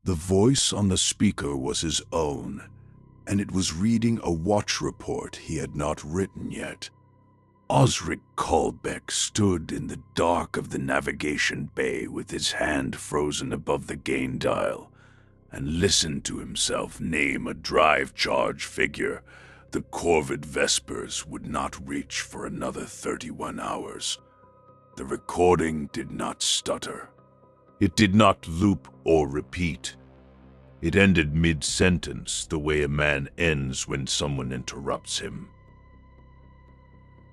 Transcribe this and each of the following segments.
The voice on the speaker was his own, and it was reading a watch report he had not written yet. Osric Kolbeck stood in the dark of the navigation bay with his hand frozen above the gain dial and listened to himself name a drive charge figure the Corvid Vespers would not reach for another 31 hours. The recording did not stutter. It did not loop or repeat. It ended mid-sentence the way a man ends when someone interrupts him.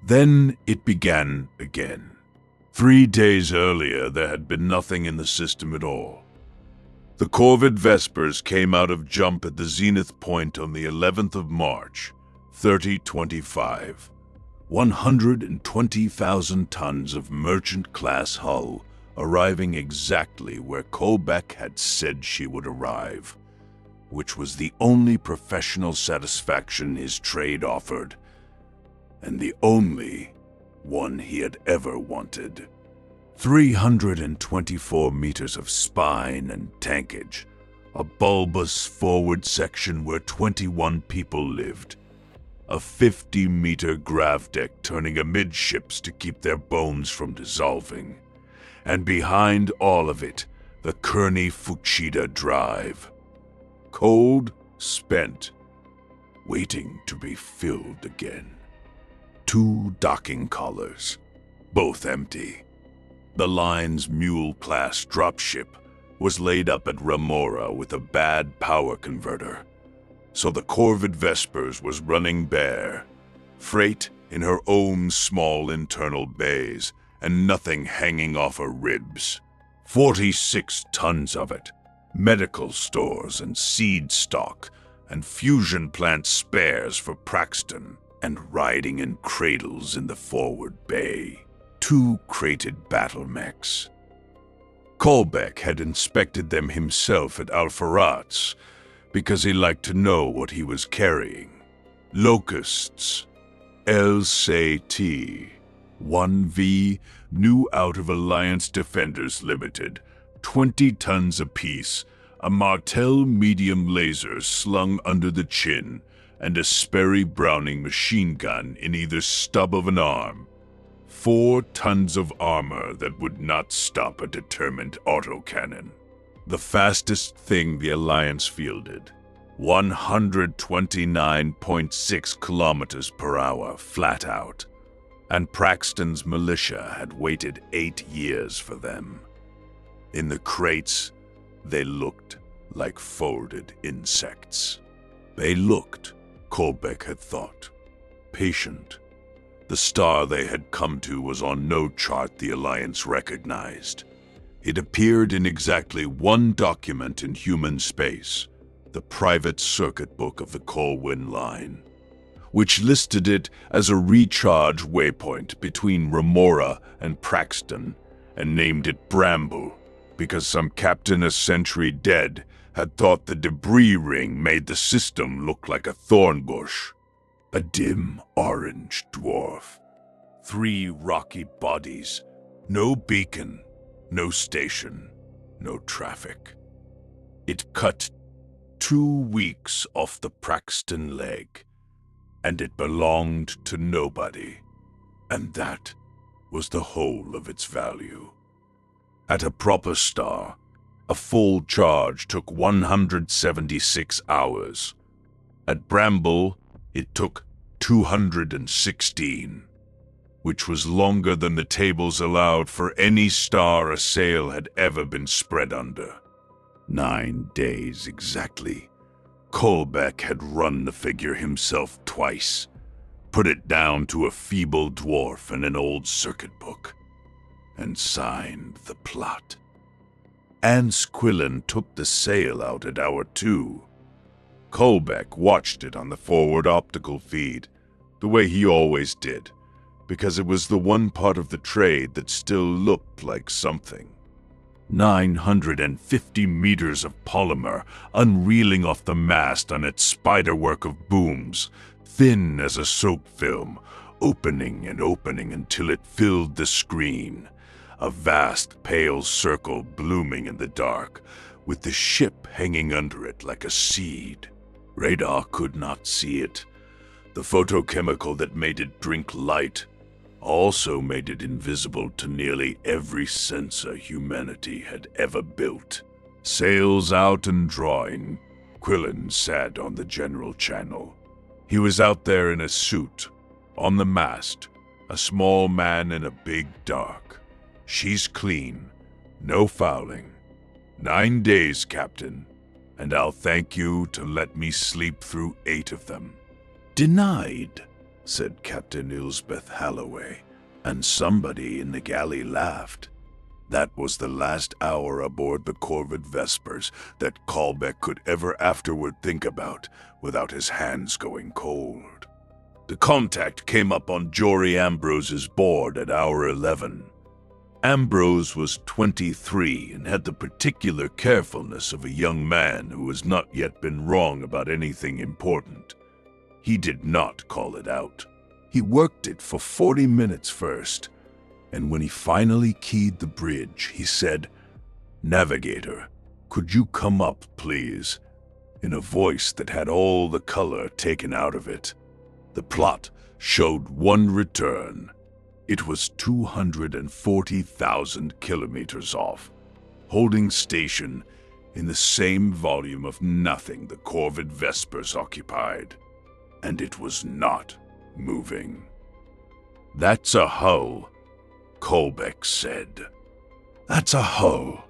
Then it began again. 3 days earlier, there had been nothing in the system at all. The Corvid Vespers came out of jump at the zenith point on the 11th of March, 3025. 120,000 tons of merchant-class hull arriving exactly where Kolbeck had said she would arrive, which was the only professional satisfaction his trade offered, and the only one he had ever wanted. 324 meters of spine and tankage, a bulbous forward section where 21 people lived, a 50-meter grav deck turning amidships to keep their bones from dissolving, and behind all of it, the Kearny-Fuchida drive. Cold, spent, waiting to be filled again. 2 docking collars, both empty. The line's mule-class dropship was laid up at Remora with a bad power converter, so the Corvid Vespers was running bare, freight in her own small internal bays, and nothing hanging off her ribs. 46 tons of it, medical stores and seed stock, and fusion plant spares for Praxton, and riding in cradles in the forward bay. 2 crated BattleMechs. Kolbeck had inspected them himself at Alpharatz because he liked to know what he was carrying. Locusts, LCT, 1V, new out of Alliance Defenders Limited, 20 tons apiece, a Martel medium laser slung under the chin, and a Sperry Browning machine gun in either stub of an arm. 4 tons of armor that would not stop a determined autocannon. The fastest thing the Alliance fielded, 129.6 kilometers per hour flat out, and Praxton's militia had waited 8 years for them. In the crates, they looked like folded insects. They looked, Kolbeck had thought, patient. The star they had come to was on no chart the Alliance recognized. It appeared in exactly 1 document in human space, the private circuit book of the Colwyn Line, which listed it as a recharge waypoint between Remora and Praxton, and named it Bramble, because some captain a century dead had thought the debris ring made the system look like a thorn bush. A dim orange dwarf. 3 rocky bodies. No beacon, no station, no traffic. It cut 2 weeks off the Praxton leg, and it belonged to nobody. And that was the whole of its value. At a proper star, a full charge took 176 hours. At Bramble, it took 216, which was longer than the tables allowed for any star a sail had ever been spread under. 9 days exactly. Kolbeck had run the figure himself twice, put it down to a feeble dwarf in an old circuit book, and signed the plot. Anse Quillen took the sail out at hour 2. Kolbeck watched it on the forward optical feed, the way he always did, because it was the one part of the trade that still looked like something. 950 meters of polymer unreeling off the mast on its spiderwork of booms, thin as a soap film, opening and opening until it filled the screen. A vast pale circle blooming in the dark, with the ship hanging under it like a seed. Radar could not see it. The photochemical that made it drink light also made it invisible to nearly every sensor humanity had ever built. Sails out and drawing, Quillen sat on the general channel. He was out there in a suit, on the mast, a small man in a big dark. She's clean, no fouling. 9 days, Captain, and I'll thank you to let me sleep through 8 of them. Denied, said Captain Elspeth Halloway, and somebody in the galley laughed. That was the last hour aboard the Corvid Vespers that Kolbeck could ever afterward think about without his hands going cold. The contact came up on Jory Ambrose's board at hour 11. Ambrose was 23 and had the particular carefulness of a young man who has not yet been wrong about anything important. He did not call it out. He worked it for 40 minutes first, and when he finally keyed the bridge, he said, "Navigator, could you come up, please?" in a voice that had all the color taken out of it. The plot showed one return. It was 240,000 kilometers off, holding station in the same volume of nothing the Corvid Vespers occupied. And it was not moving. "That's a hull," Kolbeck said. "That's a hull,"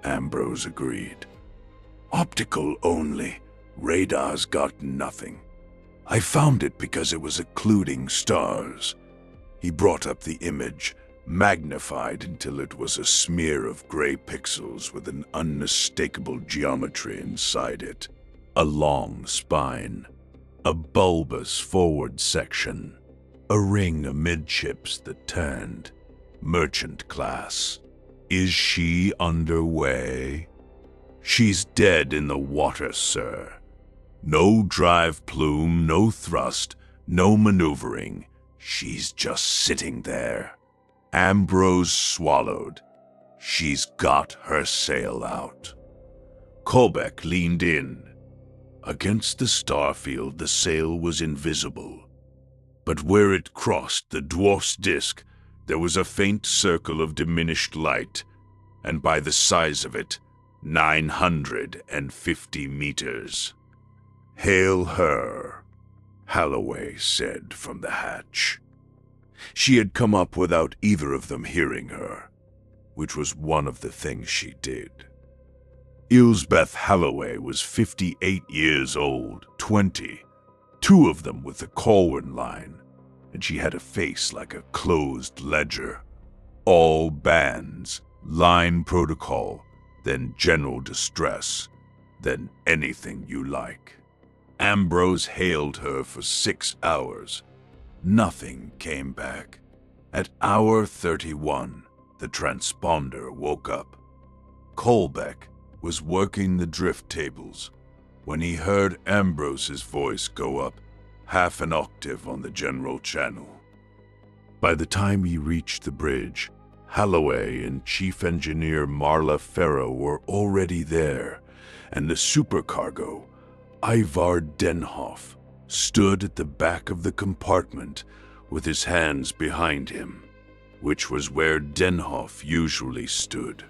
Ambrose agreed. "Optical only. Radar's got nothing. I found it because it was occluding stars." He brought up the image, magnified until it was a smear of gray pixels with an unmistakable geometry inside it. A long spine, a bulbous forward section, a ring amidships that turned. Merchant class. Is she underway? She's dead in the water, sir. No drive plume, no thrust, no maneuvering. She's just sitting there. Ambrose swallowed. She's got her sail out. Kolbeck leaned in. Against the starfield, the sail was invisible. But where it crossed the dwarf's disk, there was a faint circle of diminished light, and by the size of it, 950 meters. "Hail her," Halloway said from the hatch. She had come up without either of them hearing her, which was one of the things she did. Elsbeth Halloway was 58 years old, 20, 2 of them with the Colwyn line, and she had a face like a closed ledger. All bands, line protocol, then general distress, then anything you like. Ambrose hailed her for 6 hours. Nothing came back. At hour 31, the transponder woke up. Kolbeck was working the drift tables when he heard Ambrose's voice go up half an octave on the general channel. By the time he reached the bridge, Halloway and Chief Engineer Marla Farrow were already there, and the supercargo, Ivar Denhoff, stood at the back of the compartment with his hands behind him, which was where Denhoff usually stood.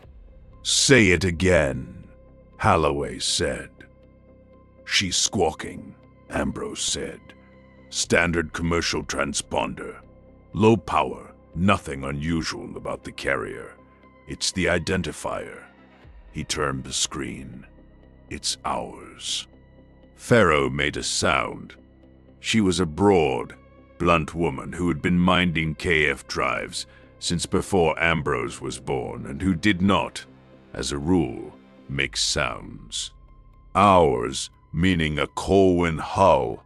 "Say it again," Halloway said. "She's squawking," Ambrose said. "Standard commercial transponder. Low power, nothing unusual about the carrier. It's the identifier." He turned the screen. "It's ours." Farrow made a sound. She was a broad, blunt woman who had been minding KF drives since before Ambrose was born and who did not, as a rule, make sounds. "Ours, meaning a Colwyn hull,"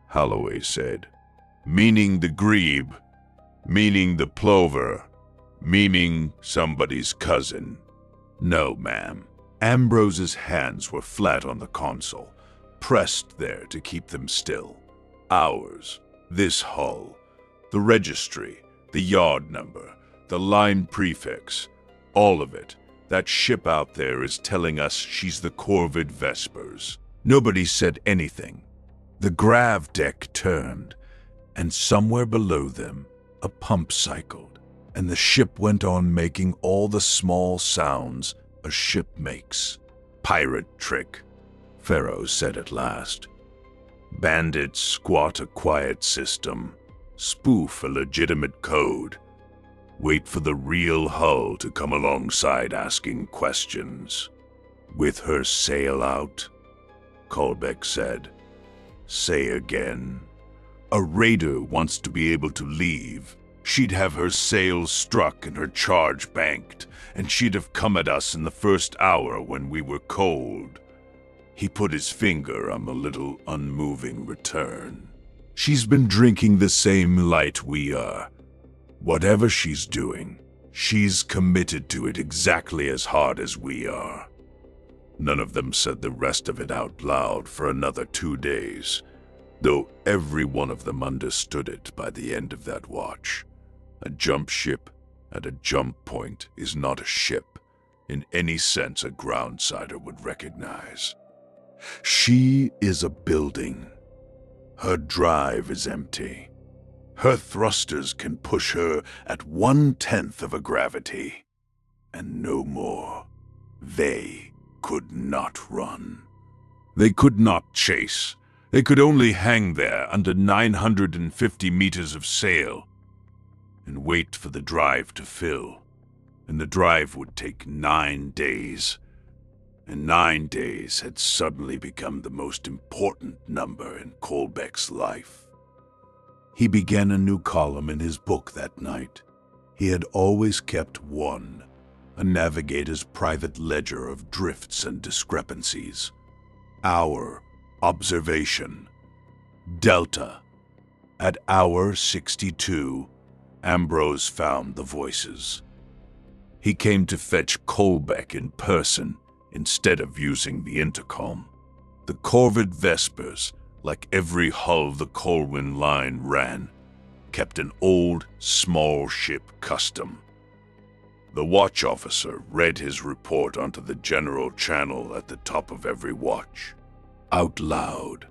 Halloway said. "Meaning the Grebe, meaning the Plover, meaning somebody's cousin." "No, ma'am." Ambrose's hands were flat on the console, pressed there to keep them still. "Ours, this hull, the registry, the yard number, the line prefix, all of it, That ship out there is telling us she's the Corvid Vespers. Nobody said anything. The grav deck turned, and somewhere below them, a pump cycled, and the ship went on making all the small sounds a ship makes. Pirate trick, Pharaoh said at last. Bandits squat a quiet system, spoof a legitimate code, wait for the real hull to come alongside asking questions. With her sail out, Kolbeck said. Say again. A raider wants to be able to leave. She'd have her sails struck and her charge banked, and she'd have come at us in the first hour when we were cold. He put his finger on the little unmoving return. She's been drinking the same light we are. Whatever she's doing, she's committed to it exactly as hard as we are. None of them said the rest of it out loud for another 2 days, though every one of them understood it by the end of that watch. A jump ship at a jump point is not a ship in any sense a groundsider would recognize. She is a building. Her drive is empty. Her thrusters can push her at 1/10 of a gravity, and no more. They could not run. They could not chase. They could only hang there under 950 meters of sail and wait for the drive to fill. And the drive would take 9 days. And 9 days had suddenly become the most important number in Kolbeck's life. He began a new column in his book that night. He had always kept one, a navigator's private ledger of drifts and discrepancies. Hour, observation, delta. At hour 62, Ambrose found the voices. He came to fetch Kolbeck in person instead of using the intercom. The Corvid Vespers, like every hull the Colwyn line ran, kept an old, small ship custom. The watch officer read his report onto the general channel at the top of every watch, out loud,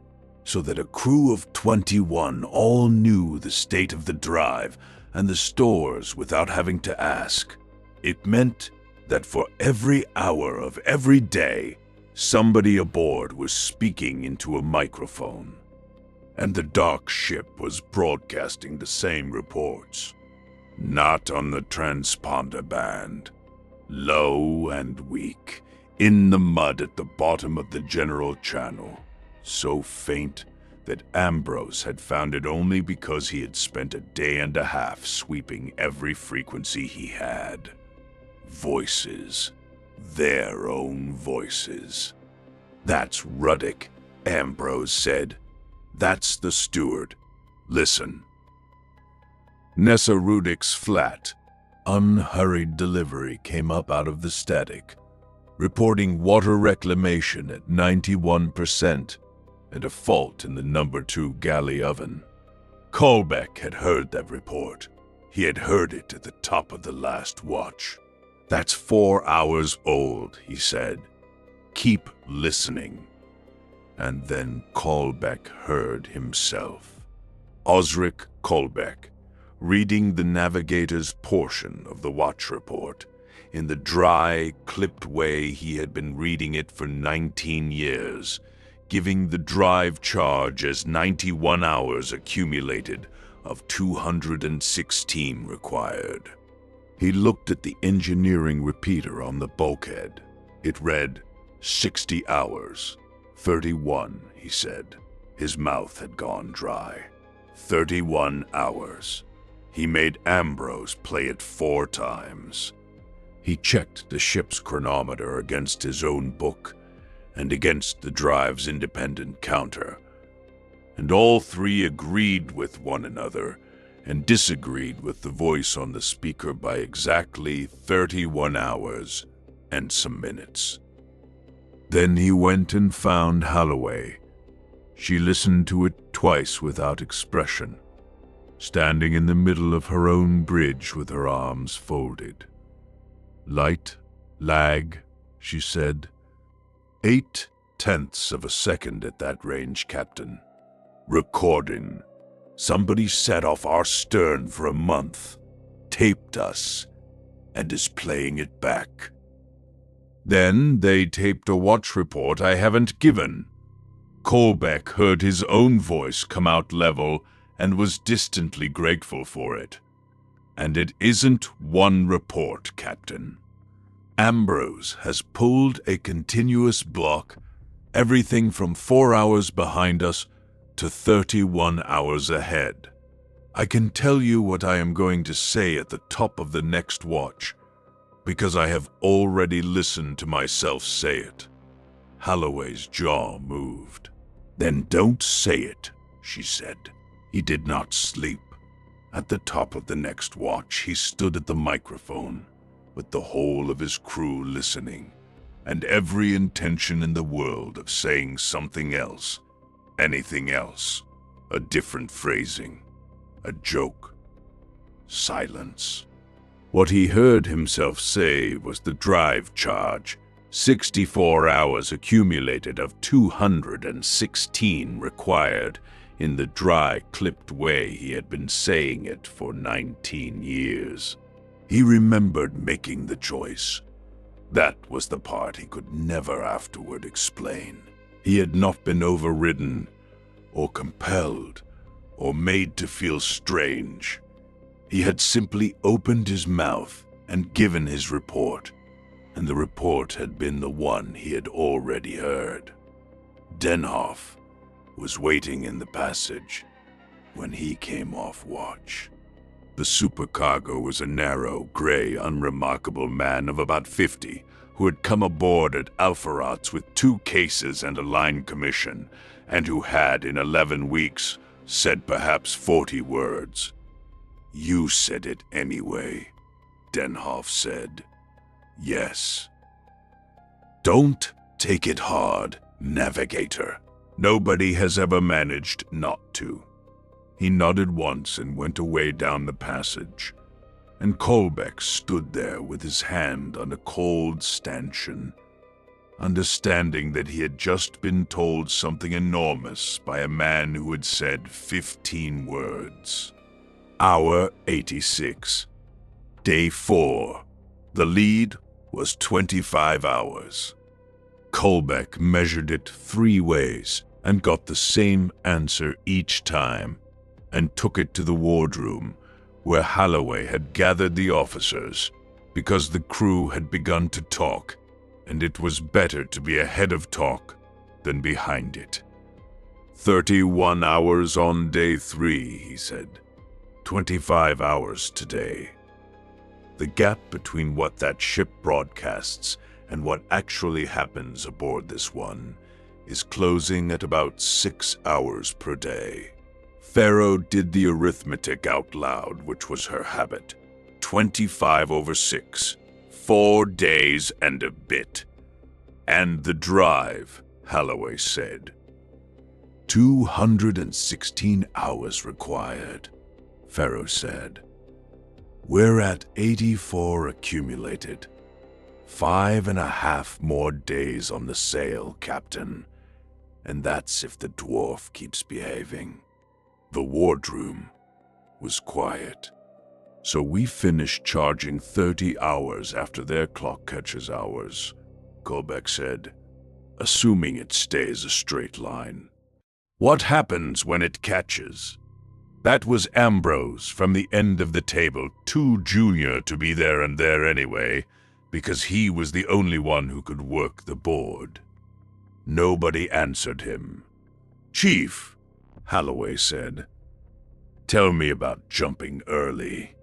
so that a crew of 21 all knew the state of the drive and the stores without having to ask. It meant that for every hour of every day, somebody aboard was speaking into a microphone, and the dark ship was broadcasting the same reports. Not on the transponder band. Low and weak, in the mud at the bottom of the general channel, so faint that Ambrose had found it only because he had spent a day and a half sweeping every frequency he had. Voices. Their own voices. That's Ruddick, Ambrose said. That's the steward. Listen. Nessa Ruddick's flat, unhurried delivery came up out of the static, reporting water reclamation at 91% and a fault in the number 2 galley oven. Kolbeck had heard that report. He had heard it at the top of the last watch. That's 4 hours old, he said. Keep listening. And then Kolbeck heard himself. Osric Kolbeck, reading the navigator's portion of the watch report in the dry, clipped way he had been reading it for 19 years, giving the drive charge as 91 hours accumulated of 216 required. He looked at the engineering repeater on the bulkhead. It read 60 hours. 31, he said. His mouth had gone dry. 31 hours. He made Ambrose play it 4 times. He checked the ship's chronometer against his own book and against the drive's independent counter, and all 3 agreed with one another and disagreed with the voice on the speaker by exactly 31 hours and some minutes. Then he went and found Holloway. She listened to it twice without expression, standing in the middle of her own bridge with her arms folded. Light, Lag, she said. 0.8 of a second at that range, Captain. Recording. Somebody set off our stern for a month, taped us, and is playing it back. Then they taped a watch report I haven't given. Kolbeck heard his own voice come out level and was distantly grateful for it. And it isn't one report, Captain. Ambrose has pulled a continuous block, everything from 4 hours behind us to 31 hours ahead. I can tell you what I am going to say at the top of the next watch, because I have already listened to myself say it. Holloway's jaw moved. Then don't say it, she said. He did not sleep. At the top of the next watch, he stood at the microphone, with the whole of his crew listening, and every intention in the world of saying something else, anything else, a different phrasing, a joke. Silence. What he heard himself say was the drive charge, 64 hours accumulated of 216 required, in the dry, clipped way he had been saying it for 19 years. He remembered making the choice. That was the part he could never afterward explain. He had not been overridden, or compelled, or made to feel strange. He had simply opened his mouth and given his report, and the report had been the one he had already heard. Denhoff was waiting in the passage when he came off watch. The supercargo was a narrow, gray, unremarkable man of about 50 who had come aboard at Alpharats with 2 cases and a line commission, and who had, in 11 weeks, said perhaps 40 words. "You said it anyway," Denhoff said. "Yes." "Don't take it hard, navigator. Nobody has ever managed not to." He nodded once and went away down the passage, and Kolbeck stood there with his hand on a cold stanchion, understanding that he had just been told something enormous by a man who had said 15 words. Hour 86. Day 4. The lead was 25 hours. Kolbeck measured it 3 ways and got the same answer each time, and took it to the wardroom, where Holloway had gathered the officers, because the crew had begun to talk, and it was better to be ahead of talk than behind it. 31 hours on day 3, he said. 25 hours today. The gap between what that ship broadcasts and what actually happens aboard this one is closing at about 6 hours per day. Pharaoh did the arithmetic out loud, which was her habit. 25 over 6. 4 days and a bit. And the drive, Holloway said. 216 hours required, Pharaoh said. We're at 84 accumulated. 5.5 more days on the sail, Captain. And that's if the dwarf keeps behaving. The wardroom was quiet. So we finished charging 30 hours after their clock catches ours, Kolbeck said, assuming it stays a straight line. What happens when it catches? That was Ambrose from the end of the table, too junior to be there and there anyway, because he was the only one who could work the board. Nobody answered him. Chief, Holloway said, tell me about jumping early.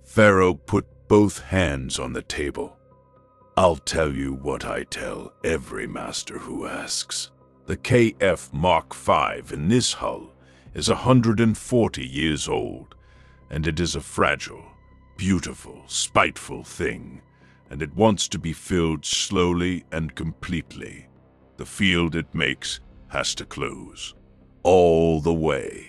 Pharaoh put both hands on the table. I'll tell you what I tell every master who asks. The KF Mark V in this hull is 140 years old, and it is a fragile, beautiful, spiteful thing, and it wants to be filled slowly and completely. The field it makes has to close. All the way.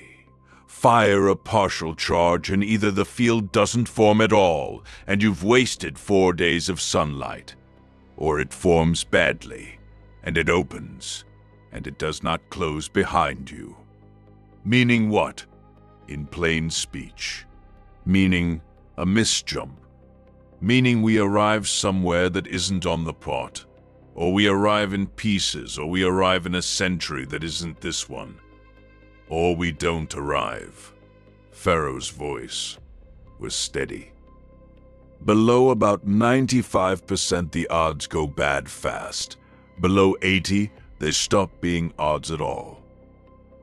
Fire a partial charge and either the field doesn't form at all and you've wasted 4 days of sunlight, or it forms badly and it opens and it does not close behind you. Meaning what? In plain speech. Meaning a misjump. Meaning we arrive somewhere that isn't on the plot, or we arrive in pieces, or we arrive in a century that isn't this one. Or we don't arrive. Pharaoh's voice was steady. Below about 95% the odds go bad fast. Below 80, they stop being odds at all.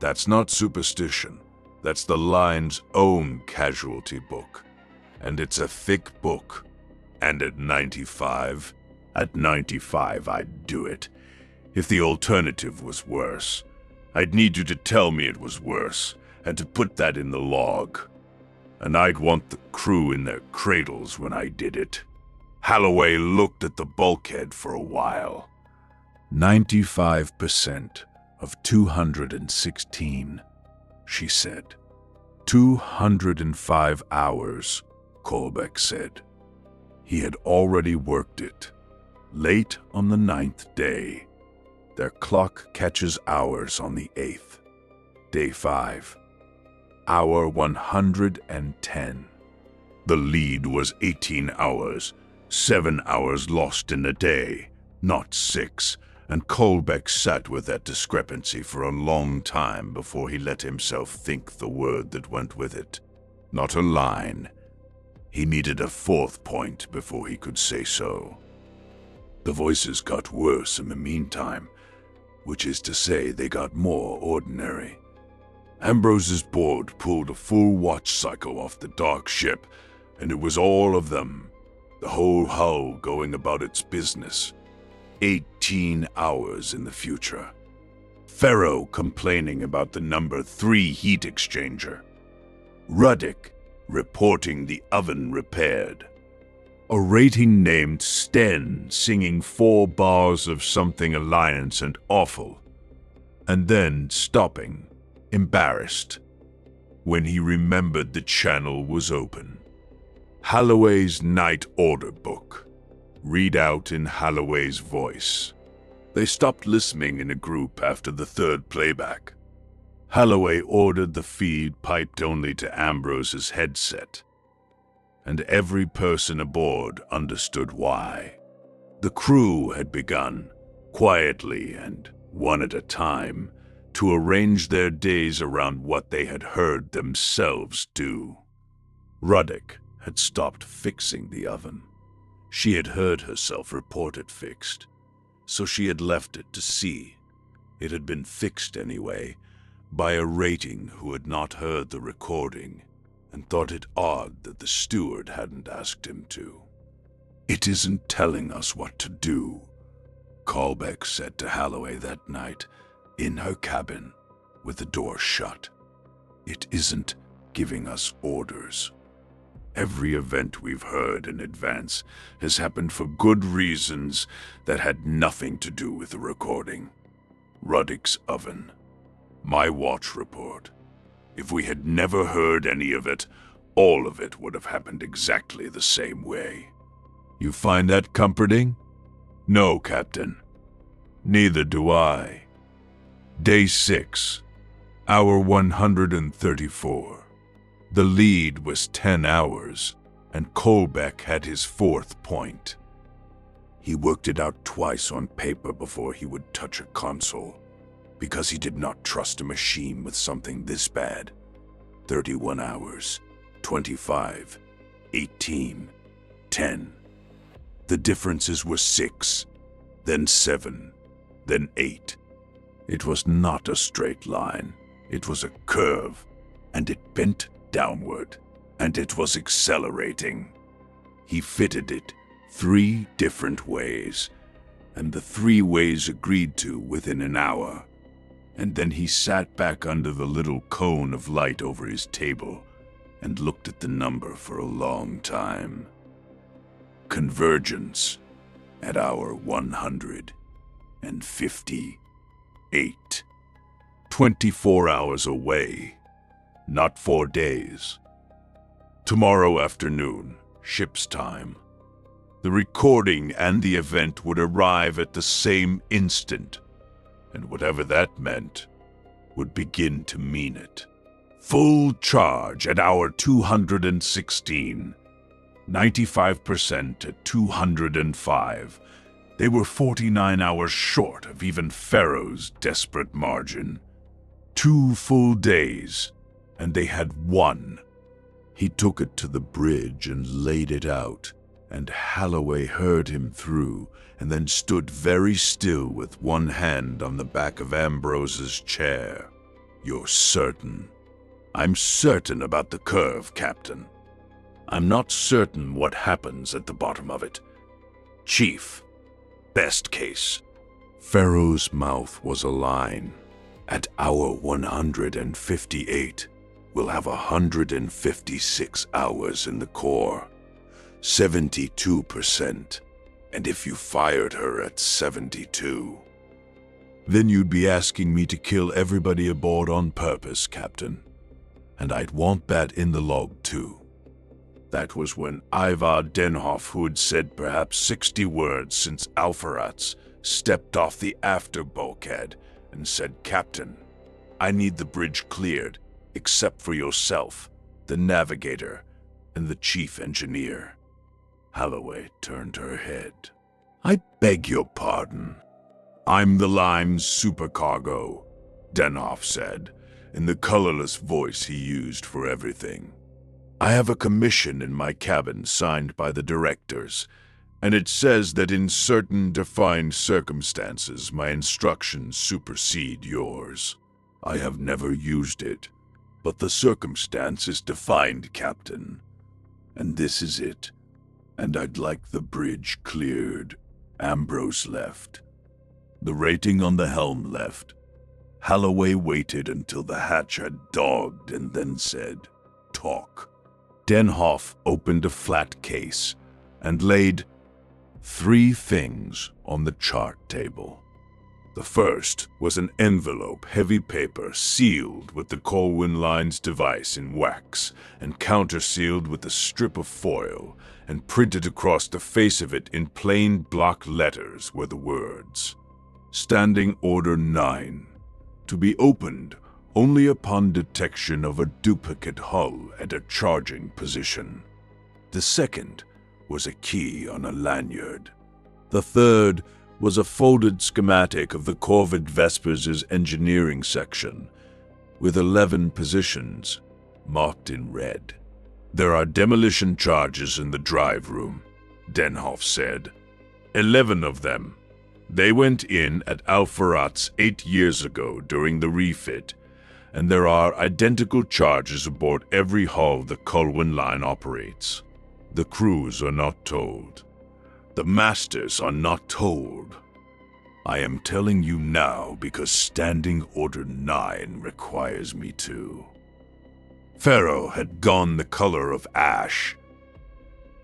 That's not superstition. That's the line's own casualty book. And it's a thick book. And at 95 I'd do it. If the alternative was worse, I'd need you to tell me it was worse, and to put that in the log. And I'd want the crew in their cradles when I did it. Holloway looked at the bulkhead for a while. 95% of 216, she said. 205 hours, Kolbeck said. He had already worked it. Late on the 9th day. Their clock catches hours on the 8th. Day 5. Hour 110. The lead was 18 hours. 7 hours lost in a day, not 6, and Kolbeck sat with that discrepancy for a long time before he let himself think the word that went with it. Not a line. He needed a 4th point before he could say so. The voices got worse in the meantime, which is to say they got more ordinary. Ambrose's board pulled a full watch cycle off the dark ship, and it was all of them, the whole hull going about its business. 18 hours in the future. Pharaoh complaining about the number 3 heat exchanger. Ruddick reporting the oven repaired. A rating named Sten singing 4 bars of something Alliance and awful, and then stopping, embarrassed, when he remembered the channel was open. Holloway's night order book. Read out in Holloway's voice. They stopped listening in a group after the 3rd playback. Holloway ordered the feed piped only to Ambrose's headset, and every person aboard understood why. The crew had begun, quietly and one at a time, to arrange their days around what they had heard themselves do. Ruddick had stopped fixing the oven. She had heard herself report it fixed, so she had left it to see. It had been fixed anyway, by a rating who had not heard the recording and thought it odd that the steward hadn't asked him to. "It isn't telling us what to do," Kolbeck said to Holloway that night, in her cabin, with the door shut. "It isn't giving us orders. Every event we've heard in advance has happened for good reasons that had nothing to do with the recording. Ruddick's oven. My watch report. If we had never heard any of it, all of it would have happened exactly the same way. You find that comforting? No, Captain. Neither do I. Day 6, hour 134. The lead was 10 hours, and Kolbeck had his 4th point. He worked it out twice on paper before he would touch a console, because he did not trust a machine with something this bad. 31 hours, 25, 18, 10. The differences were 6, then 7, then 8. It was not a straight line. It was a curve, and it bent downward, and it was accelerating. He fitted it 3 different ways, and the 3 ways agreed to within an hour. And then he sat back under the little cone of light over his table and looked at the number for a long time. Convergence at hour 158. 24 hours away. not 4 days. Tomorrow afternoon, ship's time. The recording and the event would arrive at the same instant, and whatever that meant would begin to mean it. Full charge at hour 216. 95% at 205. They were 49 hours short of even Pharaoh's desperate margin. 2 full days, and they had won. He took it to the bridge and laid it out, and Holloway heard him through, and then stood very still with one hand on the back of Ambrose's chair. "You're certain?" "I'm certain about the curve, Captain. I'm not certain what happens at the bottom of it. Chief, best case." Pharaoh's mouth was a line. "At hour 158, we'll have 156 hours in the core. 72%. And if you fired her at 72... Then you'd be asking me to kill everybody aboard on purpose, Captain. And I'd want that in the log, too." That was when Ivar Denhoff, who had said perhaps 60 words since Alpharatz, stepped off the after bulkhead and said, "Captain, I need the bridge cleared, except for yourself, the navigator, and the chief engineer." Holloway turned her head. "I beg your pardon." "I'm the line's supercargo," Denhoff said, in the colorless voice he used for everything. "I have a commission in my cabin signed by the directors, and it says that in certain defined circumstances my instructions supersede yours. I have never used it, but the circumstance is defined, Captain. And this is it, and I'd like the bridge cleared." Ambrose left. The rating on the helm left. Holloway waited until the hatch had dogged and then said, "Talk." Denhoff opened a flat case and laid 3 things on the chart table. The first was an envelope, heavy paper, sealed with the Colwyn Line's device in wax and countersealed with a strip of foil, and printed across the face of it in plain block letters were the words, "Standing Order 9, to be opened only upon detection of a duplicate hull at a charging position." The second was a key on a lanyard. The third was a folded schematic of the Corvid Vespers' engineering section, with 11 positions marked in red. "There are demolition charges in the drive room," Denhoff said. 11 of them. They went in at Alpharatz 8 years ago during the refit, and there are identical charges aboard every hull the Colwyn Line operates. The crews are not told. The masters are not told. I am telling you now because Standing Order 9 requires me to. Pharaoh had gone the color of ash.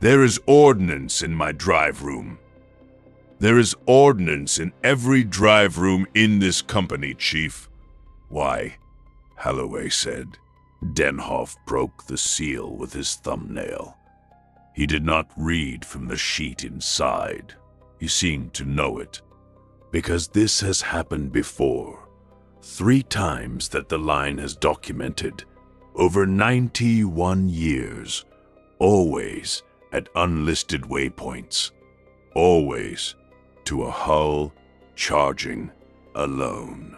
There is ordnance in my drive room. There is ordnance in every drive room in this company, Chief. Why? Holloway said. Denhoff broke the seal with his thumbnail. He did not read from the sheet inside. He seemed to know it. Because this has happened before. 3 times that the line has documented. Over 91 years. Always at unlisted waypoints. Always to a hull charging alone.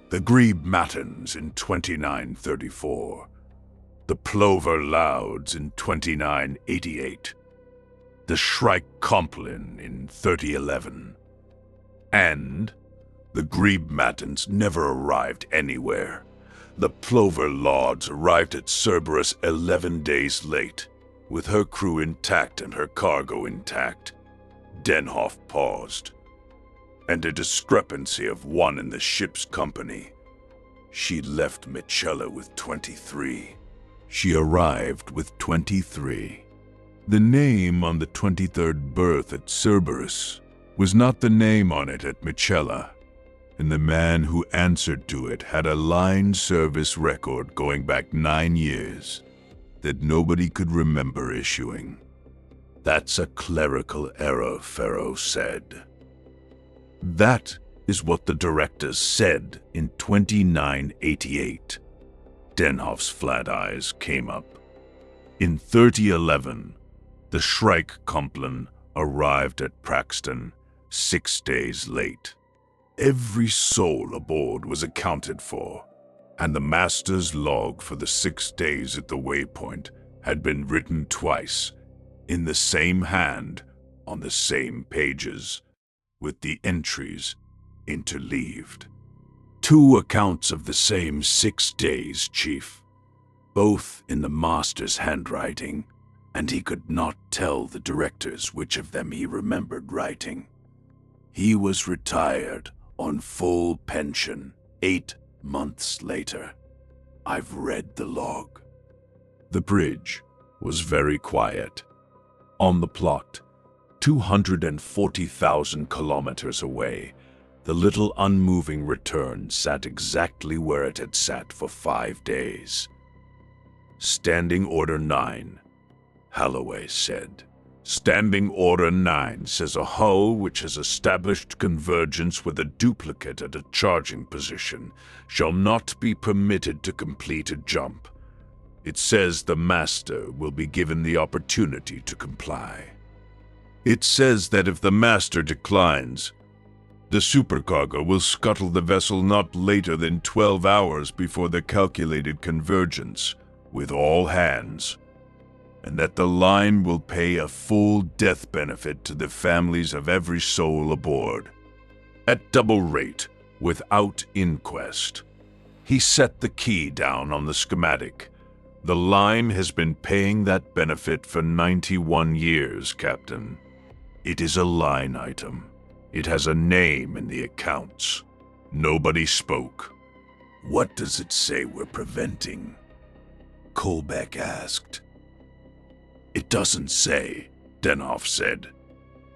The Grebe Matins in 2934. The Plover Louds in 2988. The Shrike Complin in 3011. And the Grebe Matins never arrived anywhere. The Plover Lauds arrived at Cerberus 11 days late, with her crew intact and her cargo intact. Denhoff paused. And a discrepancy of 1 in the ship's company. She left Michela with 23. She arrived with 23. The name on the 23rd berth at Cerberus was not the name on it at Michela. and the man who answered to it had a line service record going back 9 years that nobody could remember issuing. That's a clerical error, Pharaoh said. That is what the directors said in 2988. Denhoff's flat eyes came up. In 3011, the Shrike-Complan arrived at Praxton 6 days late. Every soul aboard was accounted for, and the master's log for the 6 days at the waypoint had been written twice, in the same hand, on the same pages, with the entries interleaved. 2 accounts of the same 6 days, Chief, both in the master's handwriting, and he could not tell the directors which of them he remembered writing. He was retired on full pension 8 months later. I've read the log. The bridge was very quiet. On the plot, 240,000 kilometers away, the little unmoving return sat exactly where it had sat for 5 days. Standing Order 9, Holloway said. Standing Order 9 says a hull which has established convergence with a duplicate at a charging position shall not be permitted to complete a jump. It says the master will be given the opportunity to comply. It says that if the master declines, the supercargo will scuttle the vessel not later than 12 hours before the calculated convergence, with all hands, and that the line will pay a full death benefit to the families of every soul aboard, at double rate, without inquest. He set the key down on the schematic. The line has been paying that benefit for 91 years, Captain. It is a line item. It has a name in the accounts. Nobody spoke. What does it say we're preventing? Kolbeck asked. It doesn't say, Denhoff said.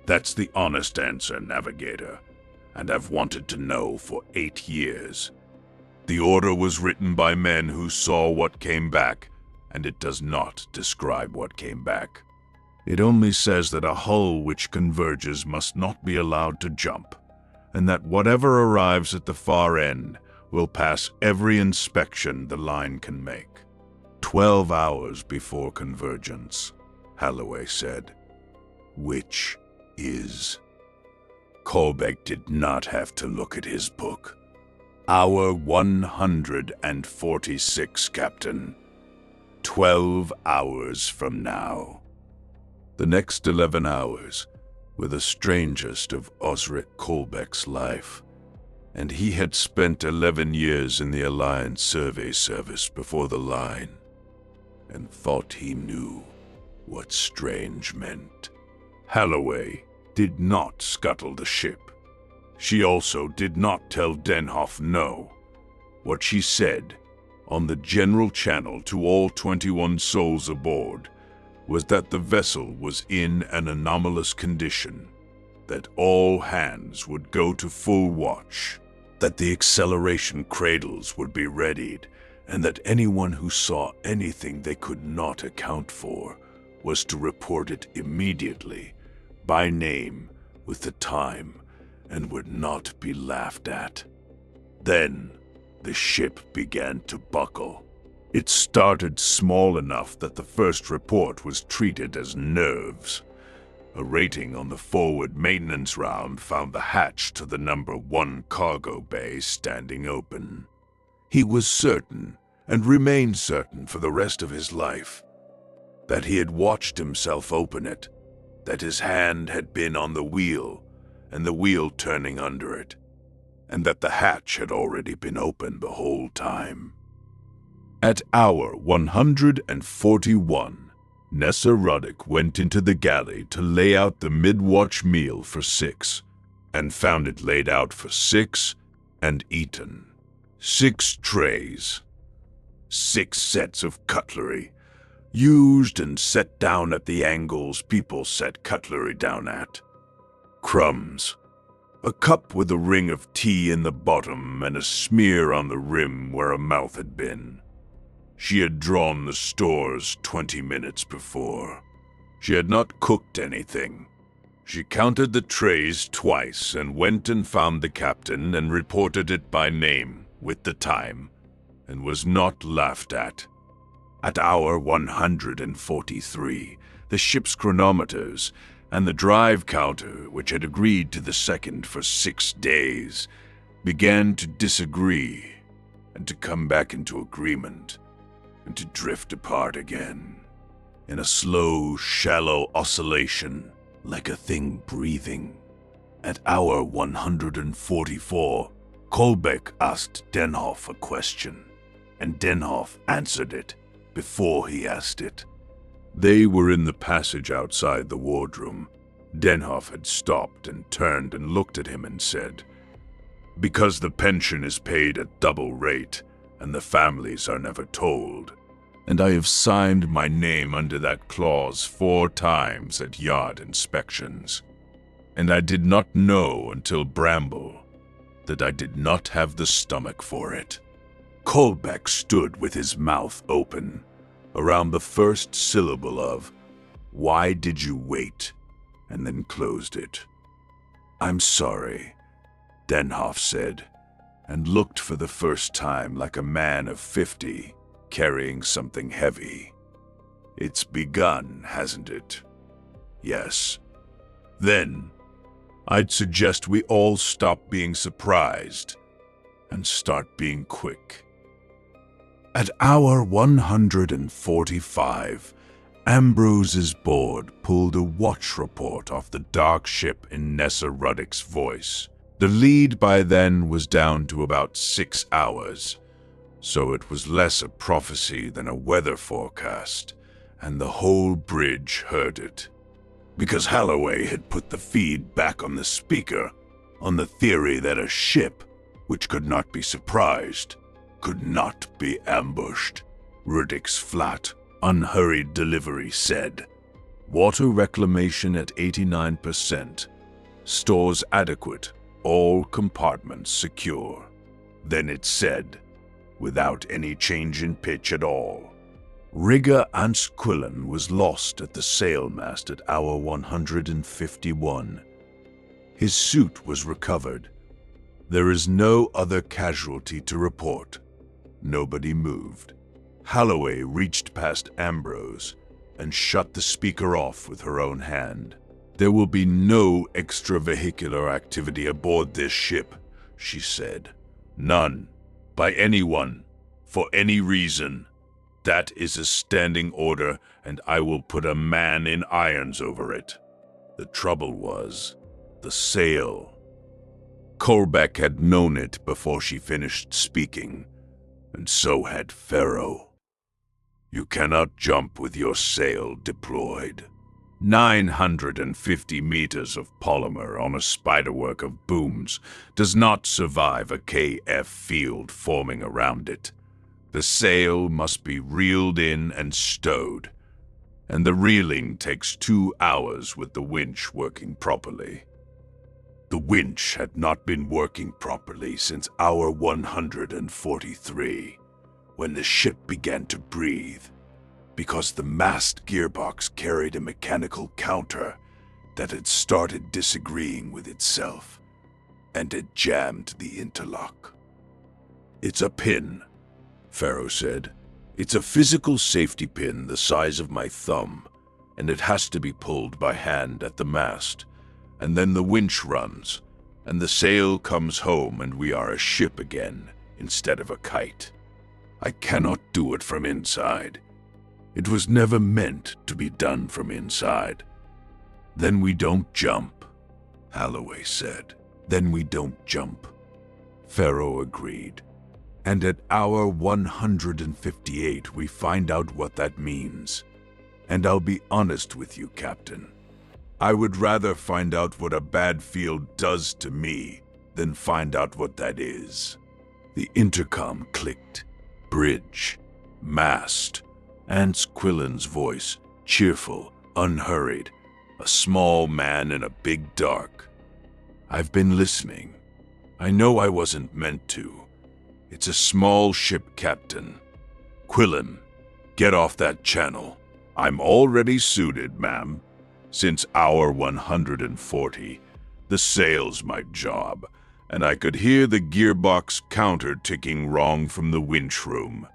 That's the honest answer, Navigator, and I've wanted to know for 8 years. The order was written by men who saw what came back, and it does not describe what came back. It only says that a hull which converges must not be allowed to jump, and that whatever arrives at the far end will pass every inspection the line can make. 12 hours before convergence, Holloway said. Which is... Kolbeck did not have to look at his book. Hour 146, Captain. 12 hours from now. The next 11 hours were the strangest of Osric Kolbeck's life, and he had spent 11 years in the Alliance Survey Service before the line, and thought he knew what strange meant. Holloway did not scuttle the ship. She also did not tell Denhoff no. What she said, on the general channel to all 21 souls aboard, was that the vessel was in an anomalous condition, that all hands would go to full watch, that the acceleration cradles would be readied, and that anyone who saw anything they could not account for was to report it immediately, by name, with the time, and would not be laughed at. Then the ship began to buckle. It started small enough that the first report was treated as nerves. A rating on the forward maintenance round found the hatch to the number 1 cargo bay standing open. He was certain, and remained certain for the rest of his life, that he had watched himself open it, that his hand had been on the wheel, and the wheel turning under it, and that the hatch had already been open the whole time. At hour 141, Nessa Ruddock went into the galley to lay out the mid-watch meal for 6, and found it laid out for 6 and eaten. 6 trays, 6 sets of cutlery, used and set down at the angles people set cutlery down at. Crumbs, A cup with a ring of tea in the bottom and a smear on the rim where a mouth had been. She had drawn the stores 20 minutes before. She had not cooked anything. She counted the trays twice and went and found the captain and reported it by name with the time, and was not laughed at. At hour 143, the ship's chronometers and the drive counter, which had agreed to the second for 6 days, began to disagree and to come back into agreement and to drift apart again in a slow, shallow oscillation like a thing breathing. At hour 144, Kolbeck asked Denhoff a question, and Denhoff answered it before he asked it. They were in the passage outside the wardroom. Denhoff had stopped and turned and looked at him and said, "Because the pension is paid at double rate, and the families are never told, and I have signed my name under that clause 4 times at yard inspections. And I did not know until Bramble that I did not have the stomach for it." Kolbeck stood with his mouth open around the first syllable of, "Why did you wait?" and then closed it. "I'm sorry," Denhoff said, and looked for the first time like a man of 50 carrying something heavy. "It's begun, hasn't it?" "Yes." "Then, I'd suggest we all stop being surprised and start being quick." At hour 145, Ambrose's board pulled a watch report off the dark ship in Nessa Ruddick's voice. The lead by then was down to about 6 hours, so it was less a prophecy than a weather forecast, and the whole bridge heard it. Because Holloway had put the feed back on the speaker on the theory that a ship, which could not be surprised, could not be ambushed. Ruddick's flat, unhurried delivery said, "Water reclamation at 89%. Stores adequate. All compartments secure." Then it said, without any change in pitch at all, "Rigger Ansquillen was lost at the sailmast at hour 151. His suit was recovered. There is no other casualty to report." Nobody moved. Holloway reached past Ambrose and shut the speaker off with her own hand. "There will be no extravehicular activity aboard this ship," she said. "None. By anyone. For any reason. That is a standing order, and I will put a man in irons over it." The trouble was the sail. Kolbeck had known it before she finished speaking, and so had Pharaoh. "You cannot jump with your sail deployed. 950 meters of polymer on a spiderwork of booms does not survive a KF field forming around it. The sail must be reeled in and stowed, and the reeling takes 2 hours with the winch working properly." The winch had not been working properly since hour 143, when the ship began to breathe, because the mast gearbox carried a mechanical counter that had started disagreeing with itself and had jammed the interlock. "It's a pin," Pharaoh said. "It's a physical safety pin the size of my thumb, and it has to be pulled by hand at the mast. And then the winch runs, and the sail comes home, and we are a ship again instead of a kite. I cannot do it from inside. It was never meant to be done from inside." "Then we don't jump," Holloway said. "Then we don't jump," Pharaoh agreed. "And at hour 158 we find out what that means. And I'll be honest with you, Captain. I would rather find out what a bad field does to me than find out what that is." The intercom clicked. Bridge. Mast. Ansquillen's voice, cheerful, unhurried. A small man in a big dark. I've been listening. I know I wasn't meant to. It's a small ship, Captain. Quillen, get off that channel. I'm already suited, ma'am. Since hour 140, the sail's my job, and I could hear the gearbox counter ticking wrong from the winch room,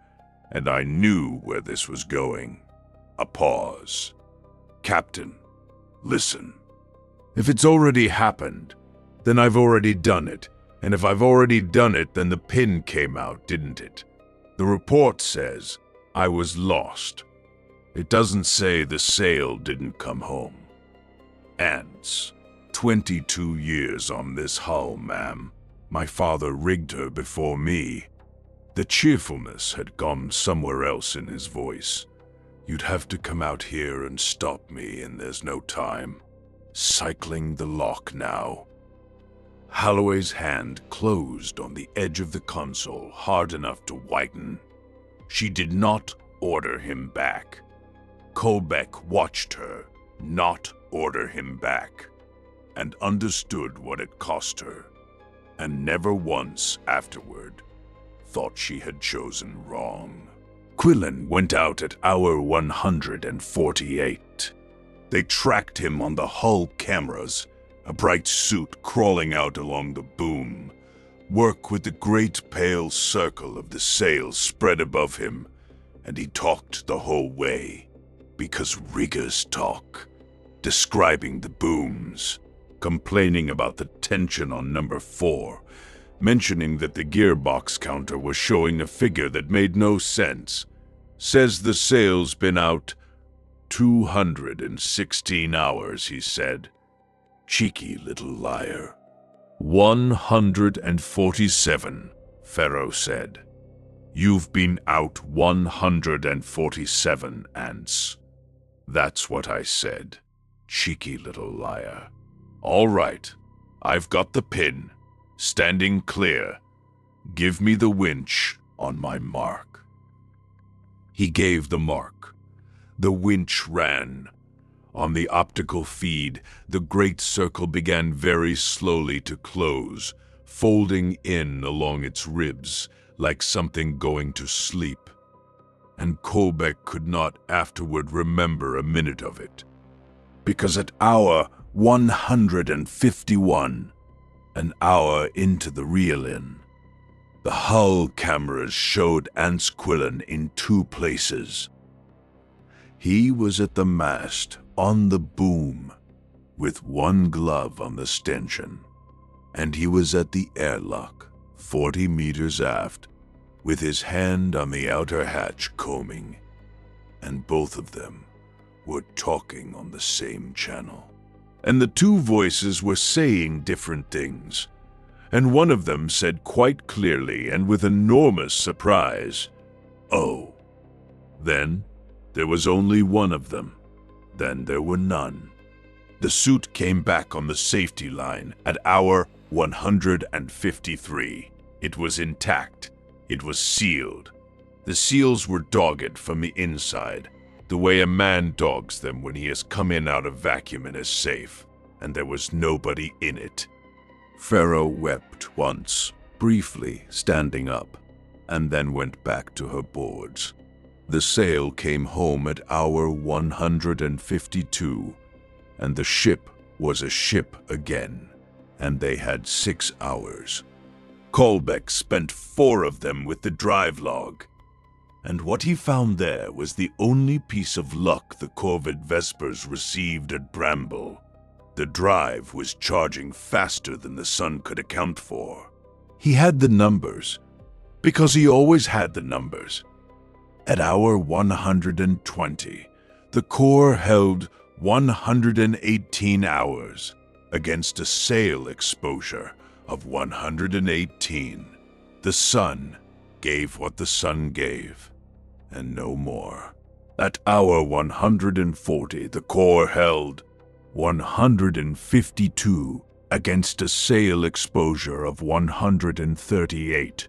and I knew where this was going. A pause. Captain, listen. If it's already happened, then I've already done it, and if I've already done it, then the pin came out, didn't it? The report says I was lost. It doesn't say the sail didn't come home. Ants. 22 years on this hull, ma'am. My father rigged her before me. The cheerfulness had gone somewhere else in his voice. You'd have to come out here and stop me, and there's no time. Cycling the lock now. Holloway's hand closed on the edge of the console hard enough to whiten. She did not order him back. Kolbeck watched her not order him back, and understood what it cost her, and never once afterward thought she had chosen wrong. Quillen went out at hour 148. They tracked him on the hull cameras, a bright suit crawling out along the boom, work with the great pale circle of the sail spread above him, and he talked the whole way, because riggers talk, describing the booms, complaining about the tension on number 4, mentioning that the gearbox counter was showing a figure that made no sense. Says the sail's been out 216 hours, he said. Cheeky little liar. 147, Pharaoh said. You've been out 147, Ants. That's what I said. Cheeky little liar. All right, I've got the pin. Standing clear. Give me the winch on my mark. He gave the mark. The winch ran. On the optical feed, the great circle began very slowly to close, folding in along its ribs like something going to sleep. And Kolbeck could not afterward remember a minute of it. Because at hour 151, an hour into the reel-in, the hull cameras showed Ants Quillen in 2 places. He was at the mast, on the boom, with one glove on the stanchion, and he was at the airlock, 40 meters aft, with his hand on the outer hatch combing, and both of them were talking on the same channel. And the 2 voices were saying different things, and one of them said quite clearly and with enormous surprise, "Oh." Then there was only one of them. Then there were none. The suit came back on the safety line at hour 153. It was intact. It was sealed. The seals were dogged from the inside, the way a man dogs them when he has come in out of vacuum and is safe, and there was nobody in it. Pharaoh wept once, briefly standing up, and then went back to her boards. The sail came home at hour 152, and the ship was a ship again, and they had 6 hours. Kolbeck spent 4 of them with the drive log, and what he found there was the only piece of luck the Corvid Vespers received at Bramble. The drive was charging faster than the sun could account for. He had the numbers, because he always had the numbers. At hour 120, the core held 118 hours against a sail exposure of 118. The sun gave what the sun gave, and no more. At hour 140, the core held 152 against a sail exposure of 138.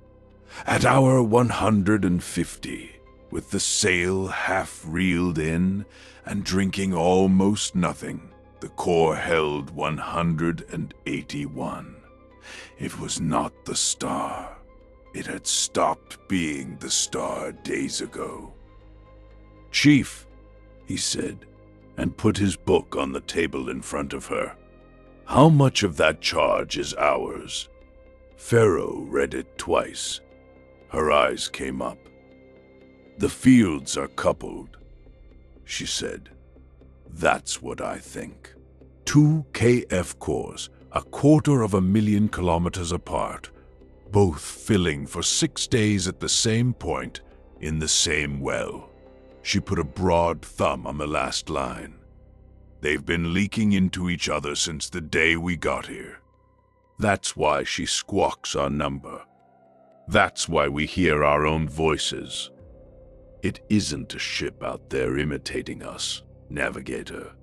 At hour 150, with the sail half reeled in and drinking almost nothing, The core held 181. It was not the star. It had stopped being the star days ago. "Chief," he said, and put his book on the table in front of her. "How much of that charge is ours?" Pharaoh read it twice. Her eyes came up. "The fields are coupled," she said. "That's what I think. 2 KF cores, 250,000 kilometers apart, both filling for 6 days at the same point, in the same well." She put a broad thumb on the last line. "They've been leaking into each other since the day we got here. That's why she squawks our number. That's why we hear our own voices. It isn't a ship out there imitating us, Navigator.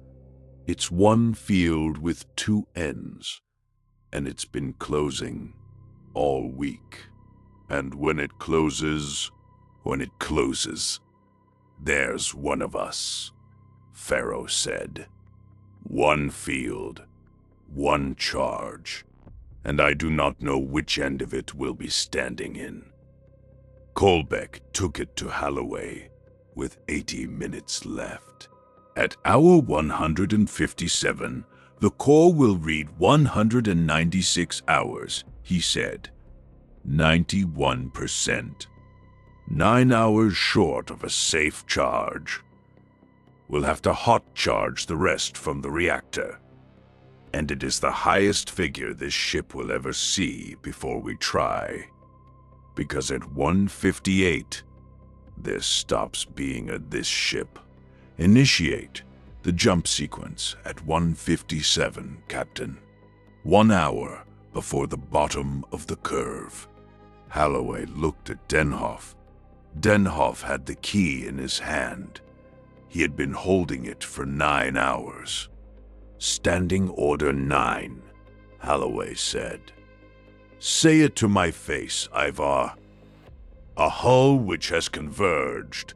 It's one field with 2 ends, and it's been closing all week. And when it closes, there's one of us," Pharaoh said. "One field, one charge, and I do not know which end of it we'll be standing in." Kolbeck took it to Holloway with 80 minutes left. "At hour 157, the core will read 196 hours, he said. 91%. 9 hours short of a safe charge. We'll have to hot charge the rest from the reactor. And it is the highest figure this ship will ever see before we try. Because at 158, this stops being a this ship. Initiate the jump sequence at 157, Captain. 1 hour before the bottom of the curve." Holloway looked at Denhoff. Denhoff had the key in his hand. He had been holding it for 9 hours. "Standing Order 9, Holloway said. "Say it to my face, Ivar. A hull which has converged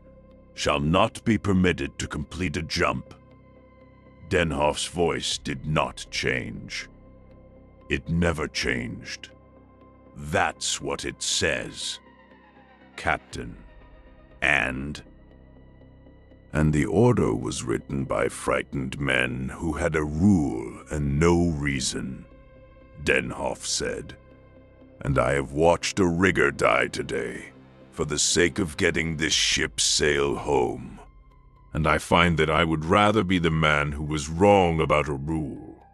shall not be permitted to complete a jump." Denhoff's voice did not change. It never changed. "That's what it says, Captain. And the order was written by frightened men who had a rule and no reason," Denhoff said. "And I have watched a rigger die today for the sake of getting this ship sail home. And I find that I would rather be the man who was wrong about a rule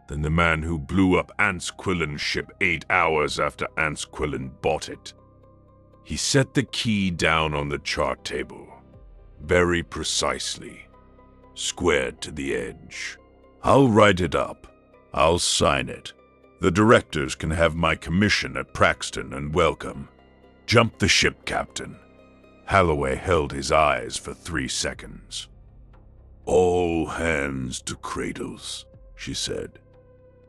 than the man who blew up Ansquillen's ship 8 hours after Ansquillen bought it." He set the key down on the chart table, very precisely, squared to the edge. "I'll write it up. I'll sign it. The directors can have my commission at Praxton and welcome. Jump the ship, Captain." Holloway held his eyes for 3 seconds. "All hands to cradles," she said.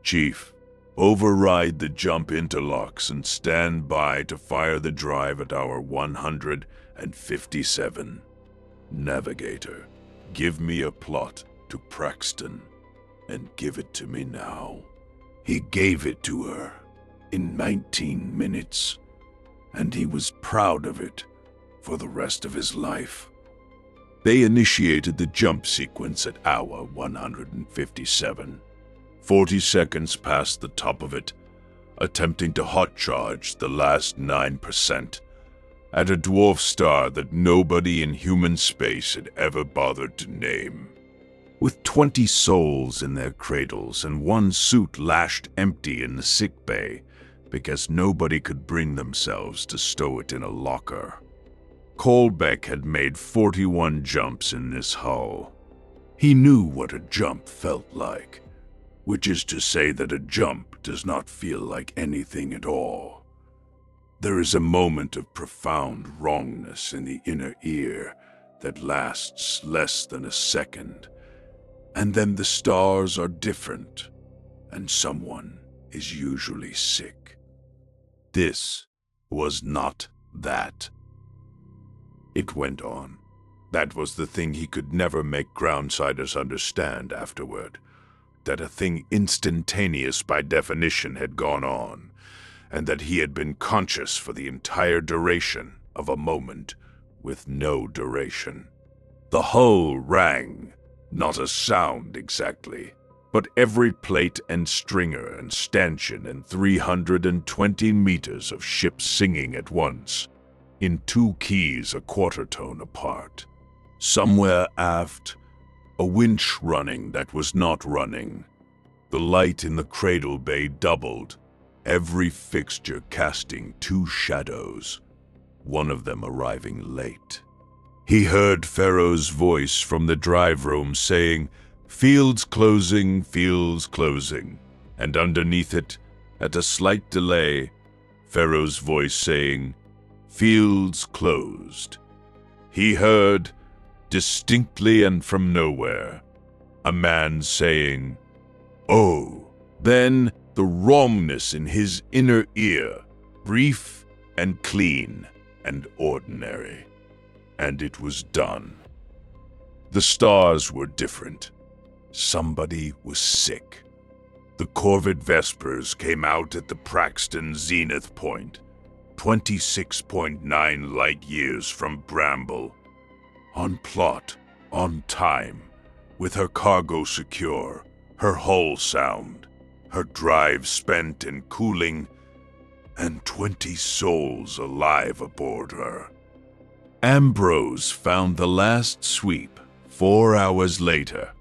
"Chief, override the jump interlocks and stand by to fire the drive at hour 157. Navigator, give me a plot to Praxton, and give it to me now." He gave it to her in 19 minutes, and he was proud of it for the rest of his life. They initiated the jump sequence at hour 157. 40 seconds past the top of it, attempting to hot charge the last 9% at a dwarf star that nobody in human space had ever bothered to name. With 20 souls in their cradles and 1 suit lashed empty in the sick bay because nobody could bring themselves to stow it in a locker. Kolbeck had made 41 jumps in this hull. He knew what a jump felt like, which is to say that a jump does not feel like anything at all. There is a moment of profound wrongness in the inner ear that lasts less than a second, and then the stars are different, and someone is usually sick. This was not that. It went on. That was the thing he could never make Groundsiders understand afterward. that a thing instantaneous by definition had gone on, and that he had been conscious for the entire duration of a moment with no duration. The hull rang, not a sound exactly, but every plate and stringer and stanchion and 320 meters of ship singing at once, in two keys a quarter tone apart. Somewhere aft, a winch running that was not running. The light in the cradle bay doubled, every fixture casting two shadows, one of them arriving late. He heard Pharaoh's voice from the drive room saying, "Fields closing, and underneath it, at a slight delay, Pharaoh's voice saying, "Fields closed." He heard, distinctly and from nowhere, a man saying, "Oh." Then the wrongness in his inner ear, brief and clean and ordinary. And it was done. The stars were different. Somebody was sick. The Corvid Vespers came out at the Praxton zenith point, 26.9 light-years from Bramble. On plot, on time, with her cargo secure, her hull sound, her drive spent and cooling, and 20 souls alive aboard her. Ambrose found the last sweep 4 hours later,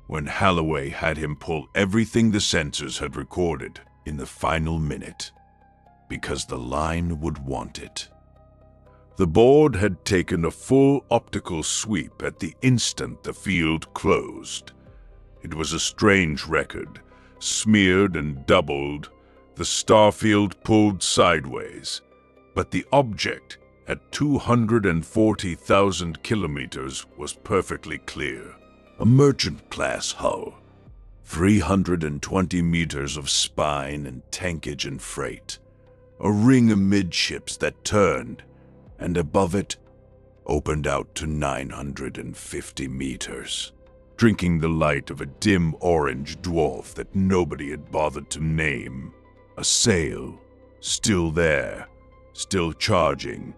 when Holloway had him pull everything the sensors had recorded in the final minute, because the line would want it. The board had taken a full optical sweep at the instant the field closed. It was a strange record, smeared and doubled, the starfield pulled sideways, but the object at 240,000 kilometers was perfectly clear. A merchant-class hull, 320 meters of spine and tankage and freight, a ring amidships that turned, and above it opened out to 950 meters, drinking the light of a dim orange dwarf that nobody had bothered to name. A sail, still there, still charging,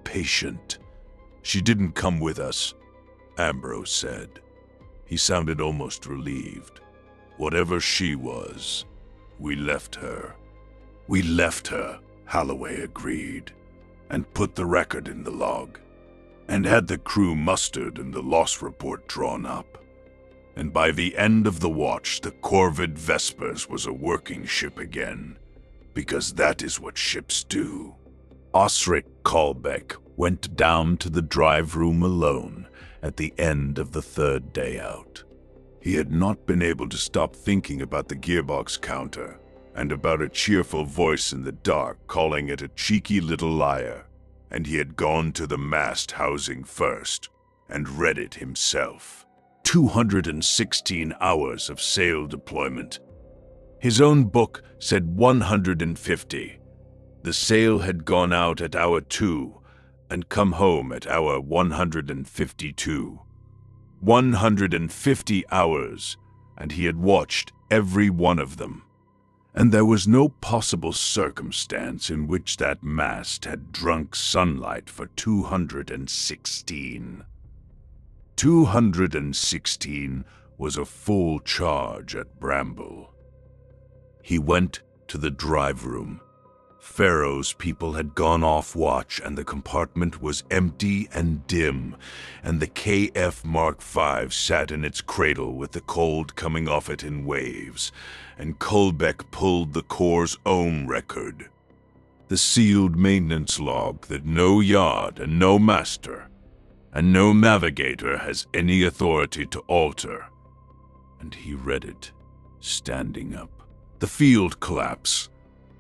patient. "She didn't come with us," Ambrose said. He sounded almost relieved. "Whatever she was, we left her." "We left her," Holloway agreed, "and put the record in the log, and had the crew mustered and the loss report drawn up. And by the end of the watch, the Corvid Vespers was a working ship again, because that is what ships do." Osric Kalbeck went down to the drive room alone at the end of the third day out. He had not been able to stop thinking about the gearbox counter and about a cheerful voice in the dark calling it a cheeky little liar, and he had gone to the mast housing first and read it himself. 216 hours of sail deployment. His own book said 150. The sail had gone out at hour 2 and come home at hour 152. 150 hours, and he had watched every one of them. And there was no possible circumstance in which that mast had drunk sunlight for 216. 216 was a full charge at Bramble. He went to the drive room. Pharaoh's people had gone off watch and the compartment was empty and dim, and the KF Mark V sat in its cradle with the cold coming off it in waves, and Kolbeck pulled the Corps' own record. The sealed maintenance log that no yard and no master and no navigator has any authority to alter. And he read it, standing up. The field collapse.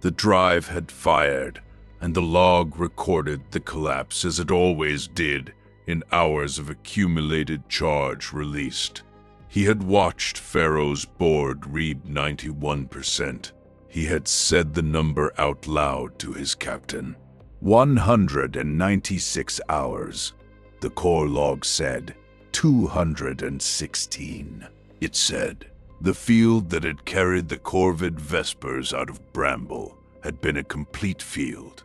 The drive had fired, and the log recorded the collapse as it always did in hours of accumulated charge released. He had watched Pharaoh's board read 91%. He had said the number out loud to his captain. 196 hours. The core log said 216. It said, The field that had carried the corvid Vespers out of Bramble had been a complete field,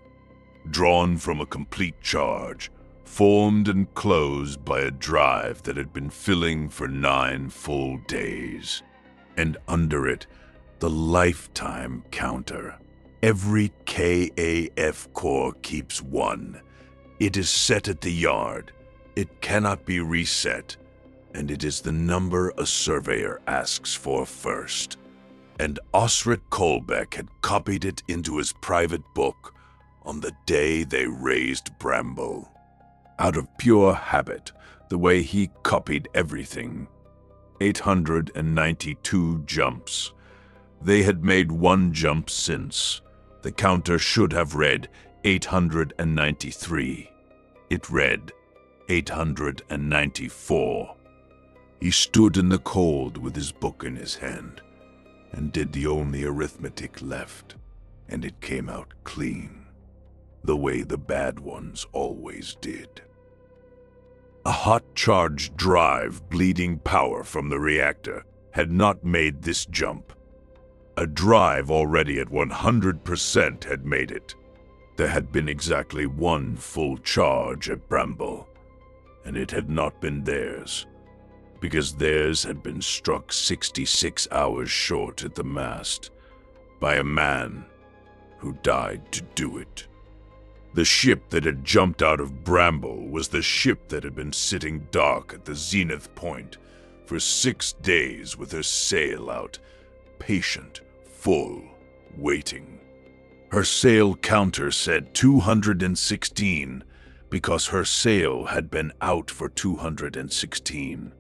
drawn from a complete charge, formed and closed by a drive that had been filling for 9 full days. And under it, the lifetime counter. Every KAF core keeps 1. It is set at the yard. It cannot be reset, and it is the number a surveyor asks for first. And Osric Kolbeck had copied it into his private book on the day they raised Bramble. Out of pure habit, the way he copied everything. 892 jumps. They had made 1 jump since. The counter should have read 893. It read 894. He stood in the cold with his book in his hand and did the only arithmetic left, and it came out clean, the way the bad ones always did. A hot charge drive bleeding power from the reactor had not made this jump. A drive already at 100% had made it. There had been exactly 1 full charge at Bramble, and it had not been theirs, because theirs had been struck 66 hours short at the mast by a man who died to do it. The ship that had jumped out of Bramble was the ship that had been sitting dark at the zenith point for 6 days with her sail out, patient, full, waiting. Her sail counter said 216 because her sail had been out for 216.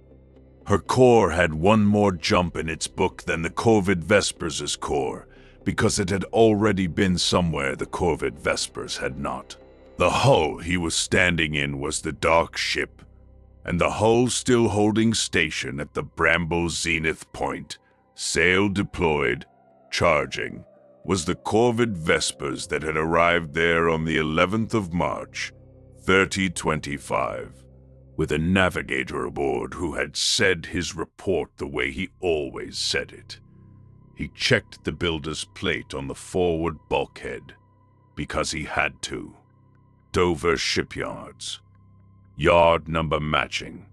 Her core had 1 more jump in its book than the Corvid Vespers' core, because it had already been somewhere the Corvid Vespers had not. The hull he was standing in was the dark ship, and the hull still holding station at the Bramble zenith point, sail deployed, charging, was the Corvid Vespers that had arrived there on the 11th of March, 3025. With a navigator aboard who had said his report the way he always said it. He checked the builder's plate on the forward bulkhead, because he had to. Dover shipyards. Yard number matching.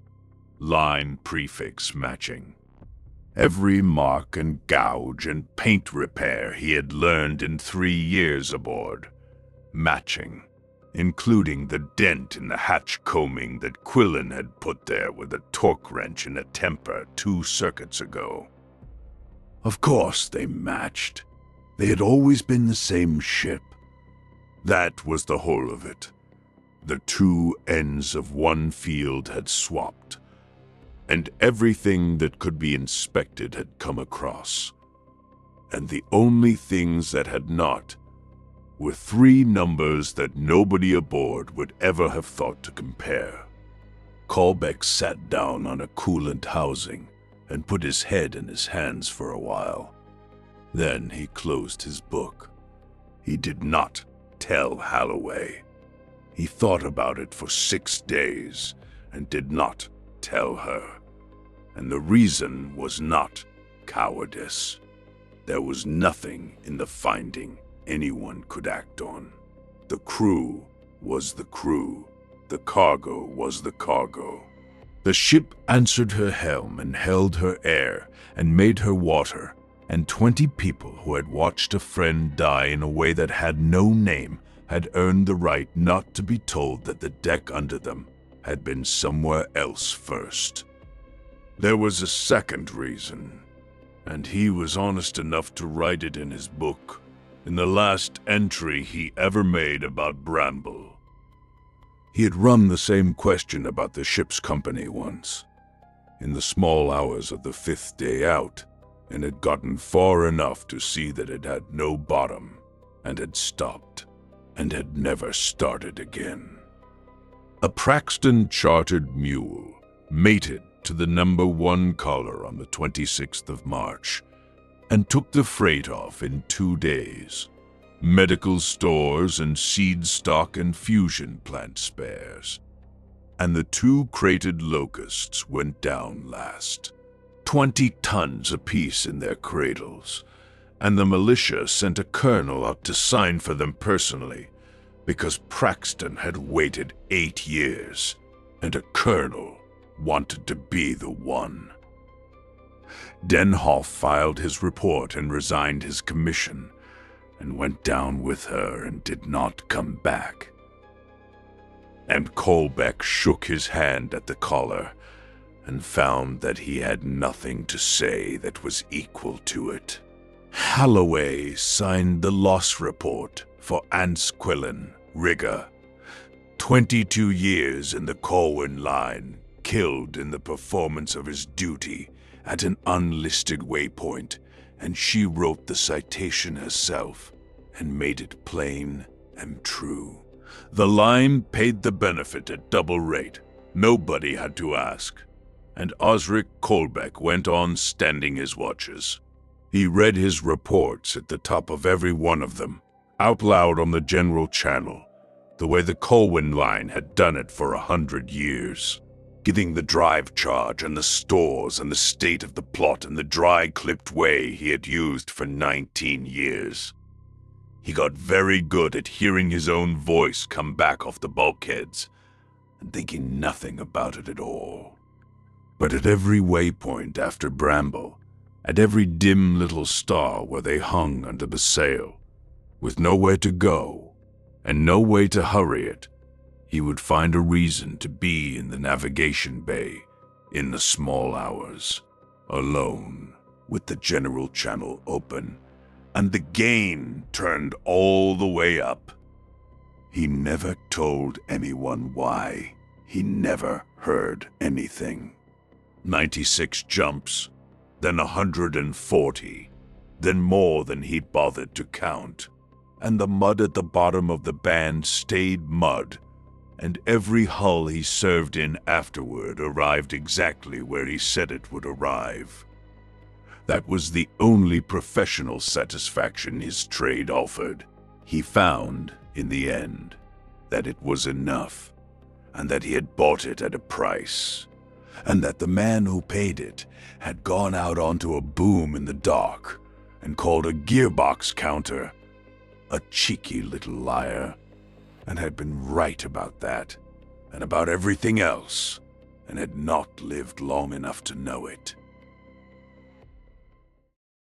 Line prefix matching. Every mark and gouge and paint repair he had learned in 3 years aboard. Matching. Including the dent in the hatch combing that Quillen had put there with a torque wrench and a temper 2 circuits ago. Of course they matched. They had always been the same ship. That was the whole of it. The 2 ends of 1 field had swapped, and everything that could be inspected had come across. And the only things that had not were 3 numbers that nobody aboard would ever have thought to compare. Kolbeck sat down on a coolant housing and put his head in his hands for a while. Then he closed his book. He did not tell Halloway. He thought about it for 6 days and did not tell her. And the reason was not cowardice. There was nothing in the finding anyone could act on. The crew was the crew. The cargo was the cargo. The ship answered her helm and held her air and made her water, and 20 people who had watched a friend die in a way that had no name had earned the right not to be told that the deck under them had been somewhere else first. There was a second reason, and he was honest enough to write it in his book, in the last entry he ever made about Bramble. He had run the same question about the ship's company once, in the small hours of the 5th day out, and had gotten far enough to see that it had no bottom, and had stopped, and had never started again. A Praxton chartered mule mated to the number 1 collar on the 26th of March, and took the freight off in 2 days. Medical stores and seed stock and fusion plant spares. And the 2 crated locusts went down last. 20 tons apiece in their cradles, and the militia sent a colonel out to sign for them personally, because Praxton had waited 8 years, and a colonel wanted to be the one. Denhoff filed his report and resigned his commission, and went down with her and did not come back. And Kolbeck shook his hand at the collar, and found that he had nothing to say that was equal to it. Holloway signed the loss report for Ansquillen, rigger. 22 years in the Corwin line, killed in the performance of his duty at an unlisted waypoint, and she wrote the citation herself and made it plain and true. The line paid the benefit at double rate. Nobody had to ask. And Osric Kolbeck went on standing his watches. He read his reports at the top of every one of them, out loud on the general channel, the way the Colwyn line had done it for 100 years, giving the drive charge and the stores and the state of the plot in the dry-clipped way he had used for 19 years. He got very good at hearing his own voice come back off the bulkheads and thinking nothing about it at all. But at every waypoint after Bramble, at every dim little star where they hung under the sail, with nowhere to go and no way to hurry it, he would find a reason to be in the navigation bay in the small hours, alone, with the general channel open, and the gain turned all the way up. He never told anyone why. He never heard anything. 96 jumps, then 140, then more than he'd bothered to count. And the mud at the bottom of the band stayed mud, and every hull he served in afterward arrived exactly where he said it would arrive. That was the only professional satisfaction his trade offered. He found, in the end, that it was enough, and that he had bought it at a price, and that the man who paid it had gone out onto a boom in the dock and called a gearbox counter a cheeky little liar, and had been right about that, and about everything else, and had not lived long enough to know it.